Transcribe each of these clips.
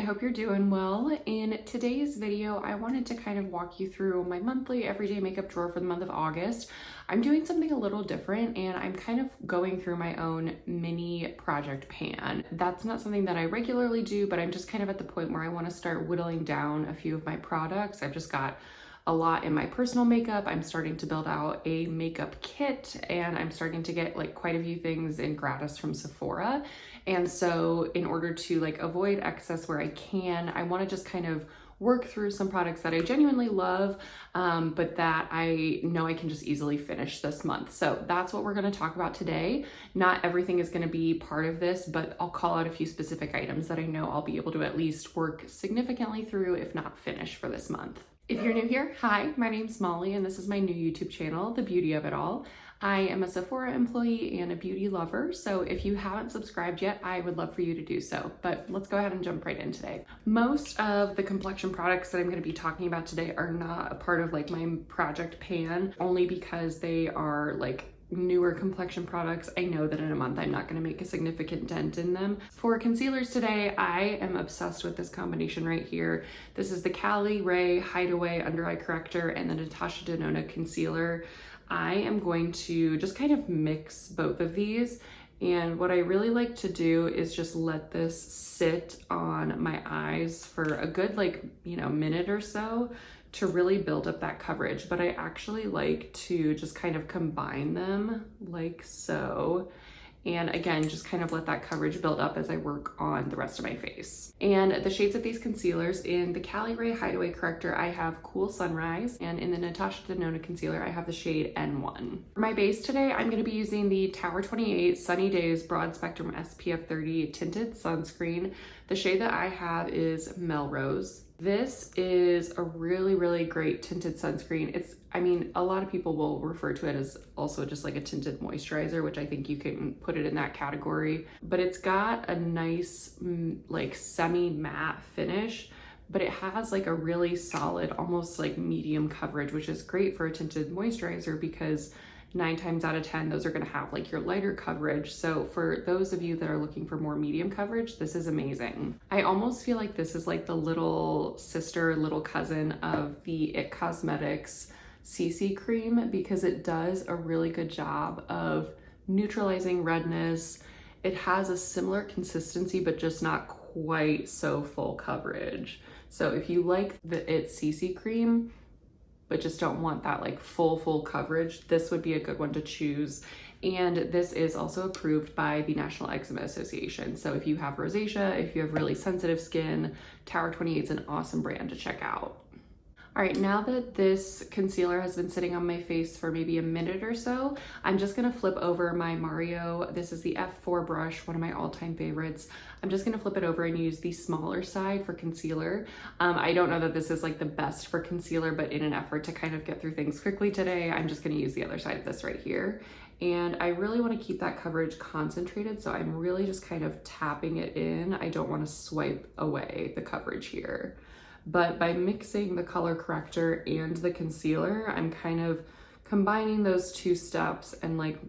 hope you're doing well. In today's video, I wanted to kind of walk you through my monthly everyday makeup drawer for the month of August. I'm doing something a little different and I'm kind of going through my own mini project pan. That's not something that I regularly do, but I'm just kind of at the point where I want to start whittling down a few of my products. I've just got a lot in my personal makeup. I'm starting to build out a makeup kit and I'm starting to get like quite a few things in gratis from Sephora. And so in order to like avoid excess where I can, I want to just kind of work through some products that I genuinely love, but that I know I can just easily finish this month. So that's what we're going to talk about today. Not everything is going to be part of this, but I'll call out a few specific items that I know I'll be able to at least work significantly through, if not finish, for this month. If you're new here, hi, my name's Molly and this is my new YouTube channel, The Beauty of It All. I am a Sephora employee and a beauty lover, so if you haven't subscribed yet, I would love for you to do so. But let's go ahead and jump right in today. Most of the complexion products that I'm going to be talking about today are not a part of like my project pan, only because they are like newer complexion products. I know that in a month I'm not going to make a significant dent in them. For concealers today, I am obsessed with this combination right here. This is the Cali Ray Hideaway Under Eye Corrector and the Natasha Denona Concealer. I am going to just kind of mix both of these, and what I really like to do is just let this sit on my eyes for a good minute or so to really build up that coverage. But I actually like to just kind of combine them like so. And again, just kind of let that coverage build up as I work on the rest of my face. And the shades of these concealers, in the Cali Ray Hideaway Corrector, I have Cool Sunrise, and in the Natasha Denona Concealer, I have the shade N1. For my base today, I'm going to be using the Tower 28 Sunny Days Broad Spectrum SPF 30 Tinted Sunscreen. The shade that I have is Melrose. This is a really great tinted sunscreen. A lot of people will refer to it as also just like a tinted moisturizer, which I think you can put it in that category. But it's got a nice like semi-matte finish, but it has like a really solid, almost like medium coverage, which is great for a tinted moisturizer because 9 times out of 10, those are going to have like your lighter coverage. So for those of you that are looking for more medium coverage, this is amazing. I almost feel like this is like the little sister, little cousin of the IT Cosmetics CC cream because it does a really good job of neutralizing redness. It has a similar consistency, but just not quite so full coverage. So if you like the IT CC cream, but just don't want that like full coverage, this would be a good one to choose. And this is also approved by the National Eczema Association. So if you have rosacea, if you have really sensitive skin, Tower 28 is an awesome brand to check out. All right, now that this concealer has been sitting on my face for maybe a minute or so, I'm just gonna flip over my Mario. This is the F4 brush, one of my all-time favorites. I'm just gonna flip it over and use the smaller side for concealer. I don't know that this is like the best for concealer, but in an effort to kind of get through things quickly today, I'm just gonna use the other side of this right here. And I really wanna keep that coverage concentrated, so I'm really just kind of tapping it in. I don't wanna swipe away the coverage here. But by mixing the color corrector and the concealer, I'm kind of combining those two steps and like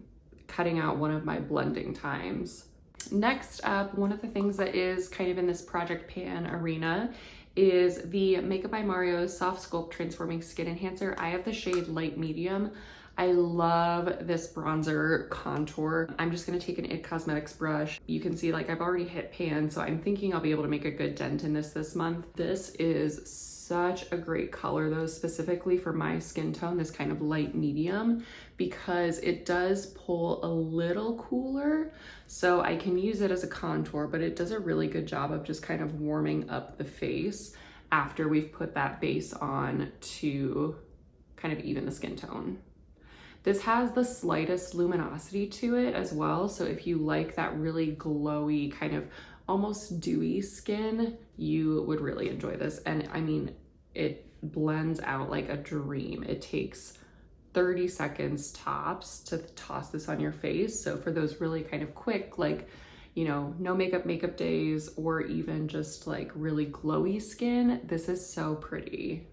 cutting out one of my blending times. Next up, one of the things that is kind of in this project pan arena is the Makeup by Mario Soft Sculpt Transforming Skin Enhancer. I have the shade Light Medium. I love this bronzer contour. I'm just gonna take an IT Cosmetics brush. You can see like I've already hit pan, so I'm thinking I'll be able to make a good dent in this month. This is such a great color though, specifically for my skin tone, this kind of light medium, because it does pull a little cooler. So I can use it as a contour, but it does a really good job of just kind of warming up the face after we've put that base on to kind of even the skin tone. This has the slightest luminosity to it as well. So if you like that really glowy kind of almost dewy skin, you would really enjoy this. And I mean, it blends out like a dream. It takes 30 seconds tops to toss this on your face. So for those really kind of quick, like, you know, no makeup days, or even just like really glowy skin, this is so pretty.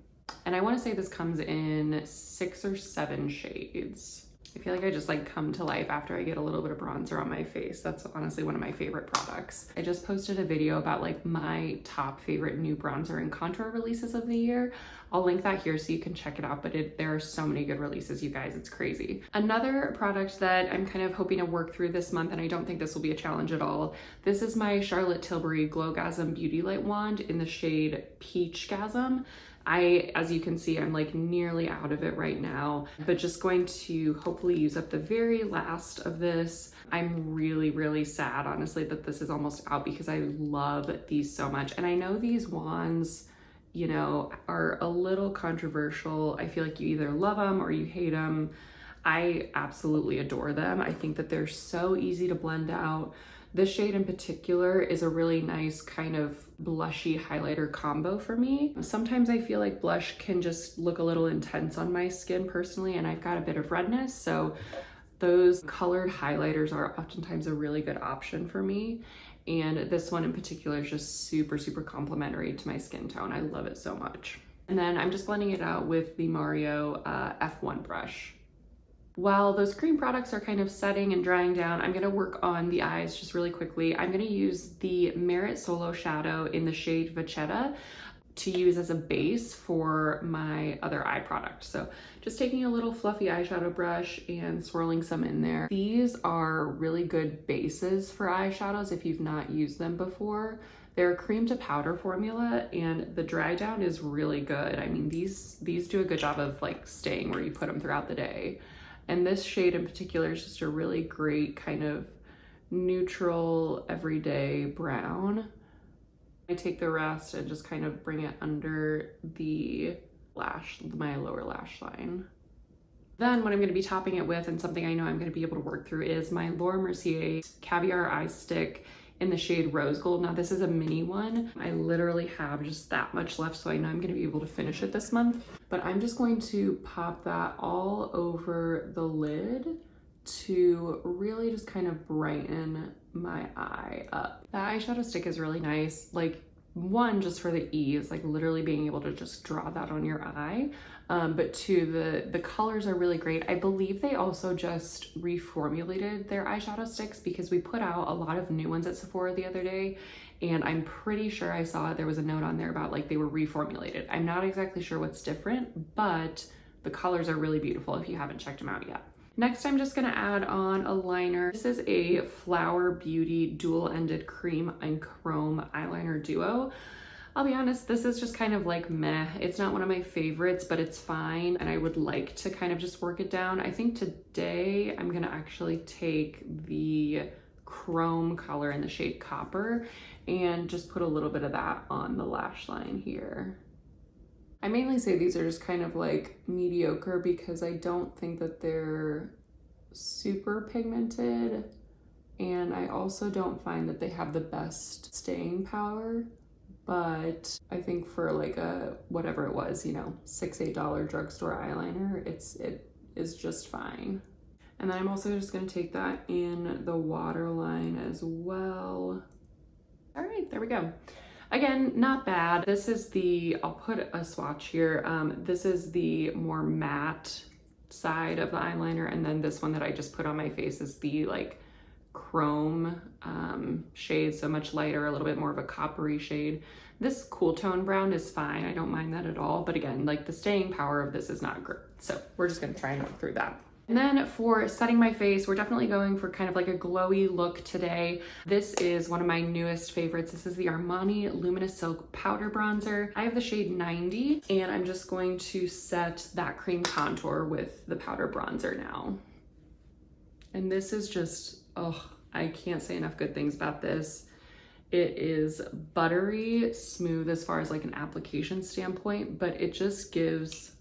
And I want to say this comes in 6 or 7 shades. I feel like I just like come to life after I get a little bit of bronzer on my face. That's honestly one of my favorite products. I just posted a video about like my top favorite new bronzer and contour releases of the year. I'll link that here so you can check it out, but there are so many good releases, you guys, it's crazy. Another product that I'm kind of hoping to work through this month, and I don't think this will be a challenge at all, this is my Charlotte Tilbury Glowgasm Beauty Light Wand in the shade Peachgasm. As you can see, I'm like nearly out of it right now, but just going to hopefully use up the very last of this. I'm really, really sad, honestly, that this is almost out because I love these so much. And I know these wands, you know, are a little controversial. I feel like you either love them or you hate them. I absolutely adore them. I think that they're so easy to blend out. This shade in particular is a really nice kind of blushy highlighter combo for me. Sometimes I feel like blush can just look a little intense on my skin personally, and I've got a bit of redness, so those colored highlighters are oftentimes a really good option for me. And this one in particular is just super, super complimentary to my skin tone. I love it so much. And then I'm just blending it out with the Mario F1 brush. While those cream products are kind of setting and drying down, I'm gonna work on the eyes just really quickly. I'm gonna use the Merit Solo Shadow in the shade Vachetta to use as a base for my other eye product. So just taking a little fluffy eyeshadow brush and swirling some in there. These are really good bases for eyeshadows if you've not used them before. They're a cream to powder formula and the dry down is really good. I mean, these do a good job of like staying where you put them throughout the day. And this shade in particular is just a really great kind of neutral, everyday brown. I take the rest and just kind of bring it under the my lower lash line. Then what I'm gonna be topping it with, and something I know I'm gonna be able to work through, is my Laura Mercier Caviar Eye Stick in the shade Rose Gold. Now this is a mini one. I literally have just that much left, so I know I'm gonna be able to finish it this month. But I'm just going to pop that all over the lid to really just kind of brighten my eye up. The eyeshadow stick is really nice. Like, one, just for the ease, like literally being able to just draw that on your eye. But two, the colors are really great. I believe they also just reformulated their eyeshadow sticks because we put out a lot of new ones at Sephora the other day, and I'm pretty sure I saw there was a note on there about like they were reformulated. I'm not exactly sure what's different, but the colors are really beautiful if you haven't checked them out yet. Next, I'm just gonna add on a liner. This is a Flower Beauty dual-ended cream and chrome eyeliner duo. I'll be honest, this is just kind of like meh. It's not one of my favorites, but it's fine. And I would like to kind of just work it down. I think today I'm gonna actually take the chrome color in the shade Copper and just put a little bit of that on the lash line here. I mainly say these are just kind of like mediocre because I don't think that they're super pigmented, and I also don't find that they have the best staying power, but I think for like a, whatever it was, you know, $6, $8 drugstore eyeliner, it is just fine. And then I'm also just gonna take that in the waterline as well. All right, there we go. Again, not bad. This is the, I'll put a swatch here. This is the more matte side of the eyeliner, and then this one that I just put on my face is the like chrome shade, so much lighter, a little bit more of a coppery shade. This cool tone brown is fine. I don't mind that at all. But again, like the staying power of this is not great. So we're just gonna try and work through that. And then for setting my face, we're definitely going for kind of like a glowy look today. This is one of my newest favorites. This is the Armani Luminous Silk Powder Bronzer. I have the shade 90, and I'm just going to set that cream contour with the powder bronzer now. And this is just, oh, I can't say enough good things about this. It is buttery smooth as far as like an application standpoint, but it just gives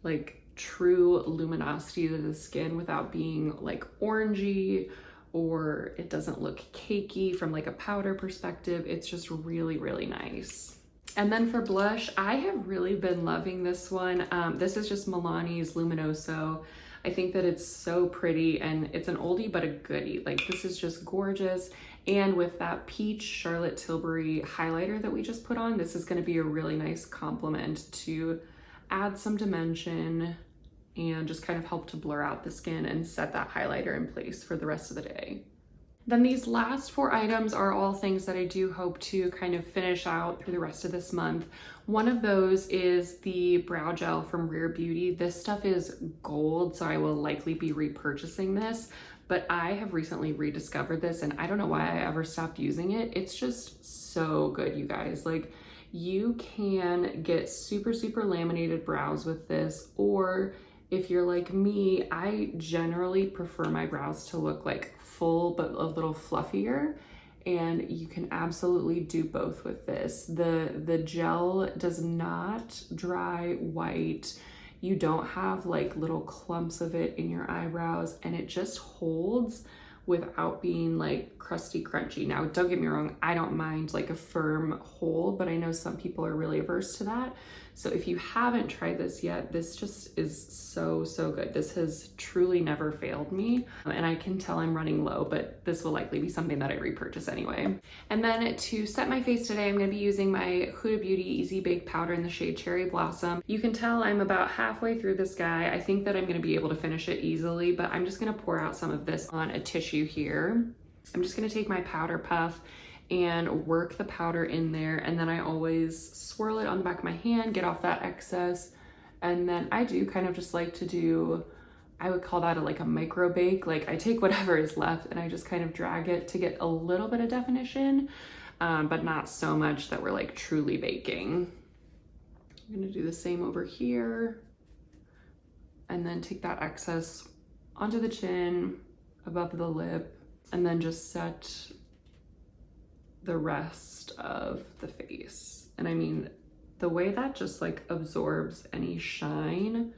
like true luminosity to the skin without being like orangey, or it doesn't look cakey from like a powder perspective. It's just really, really nice. And then for blush, I have really been loving this one. This is just Milani's Luminoso. I think that it's so pretty, and it's an oldie but a goodie. Like, this is just gorgeous. And with that peach Charlotte Tilbury highlighter that we just put on, this is gonna be a really nice complement to add some dimension and just kind of help to blur out the skin and set that highlighter in place for the rest of the day. Then these last 4 items are all things that I do hope to kind of finish out through the rest of this month. One of those is the brow gel from Rare Beauty. This stuff is gold, so I will likely be repurchasing this, but I have recently rediscovered this and I don't know why I ever stopped using it. It's just so good, you guys. Like, you can get super, super laminated brows with this, or if you're like me, I generally prefer my brows to look like full but a little fluffier, and you can absolutely do both with this. The gel does not dry white. You don't have like little clumps of it in your eyebrows, and it just holds without being like crusty crunchy. Now, don't get me wrong, I don't mind like a firm hold, but I know some people are really averse to that. So if you haven't tried this yet, this just is so, so good. This has truly never failed me. And I can tell I'm running low, but this will likely be something that I repurchase anyway. And then to set my face today, I'm gonna be using my Huda Beauty Easy Bake Powder in the shade Cherry Blossom. You can tell I'm about halfway through this guy. I think that I'm gonna be able to finish it easily, but I'm just gonna pour out some of this on a tissue here. I'm just gonna take my powder puff and work the powder in there, and then I always swirl it on the back of my hand, get off that excess, and then I do kind of just like to do, I would call that like a micro bake. Like, I take whatever is left and I just kind of drag it to get a little bit of definition, but not so much that we're like truly baking. I'm gonna do the same over here, and then take that excess onto the chin, above the lip, and then just set the rest of the face. And I mean, the way that just like absorbs any shine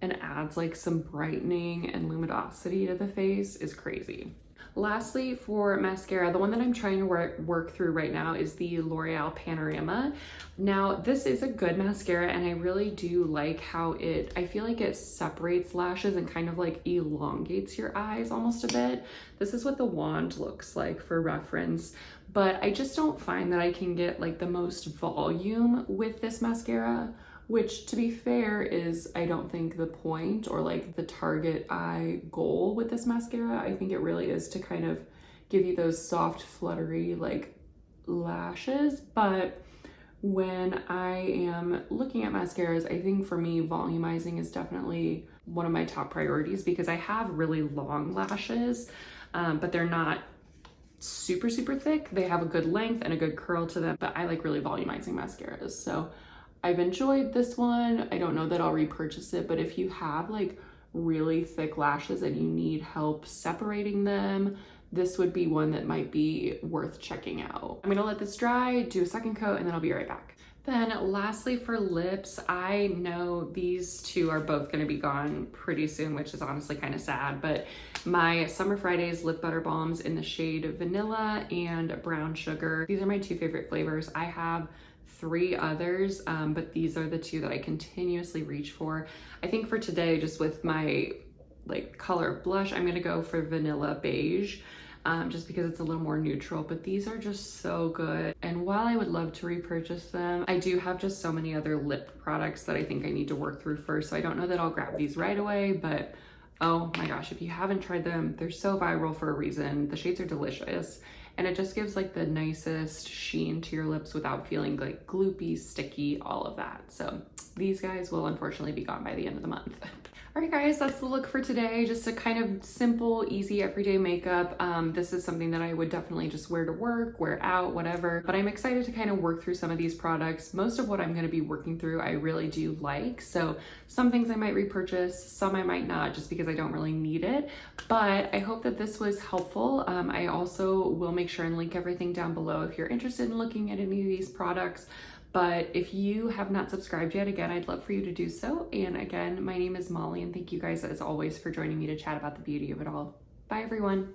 and adds like some brightening and luminosity to the face is crazy. Lastly, for mascara, the one that I'm trying to work through right now is the L'Oreal Panorama. Now, this is a good mascara, and I really do like how I feel like it separates lashes and kind of like elongates your eyes almost a bit. This is what the wand looks like for reference, but I just don't find that I can get like the most volume with this mascara, which, to be fair, is I don't think the point or like the target eye goal with this mascara. I think it really is to kind of give you those soft, fluttery like lashes. But when I am looking at mascaras, I think for me, volumizing is definitely one of my top priorities, because I have really long lashes, but they're not super, super thick. They have a good length and a good curl to them, but I like really volumizing mascaras. So I've enjoyed this one. I don't know that I'll repurchase it, but if you have like really thick lashes and you need help separating them, this would be one that might be worth checking out. I'm gonna let this dry, do a second coat, and then I'll be right back. Then lastly, for lips, I know these two are both gonna be gone pretty soon, which is honestly kind of sad, but my Summer Fridays lip butter balms in the shade Vanilla and Brown Sugar. These are my 2 favorite flavors. I have 3 others, but these are the 2 that I continuously reach for. I think for today, just with my like color of blush, I'm gonna go for Vanilla Beige, just because it's a little more neutral, but these are just so good. And while I would love to repurchase them, I do have just so many other lip products that I think I need to work through first. So I don't know that I'll grab these right away, but oh my gosh, if you haven't tried them, they're so viral for a reason. The shades are delicious, and it just gives like the nicest sheen to your lips without feeling like gloopy, sticky, all of that. So these guys will unfortunately be gone by the end of the month. All right, guys, that's the look for today. Just a kind of simple, easy, everyday makeup. This is something that I would definitely just wear to work, wear out, whatever. But I'm excited to kind of work through some of these products. Most of what I'm gonna be working through, I really do like. So some things I might repurchase, some I might not, just because I don't really need it. But I hope that this was helpful. I also will make sure and link everything down below if you're interested in looking at any of these products. But if you have not subscribed yet, again, I'd love for you to do so. And again, my name is Molly, and thank you guys as always for joining me to chat about the beauty of it all. Bye, everyone.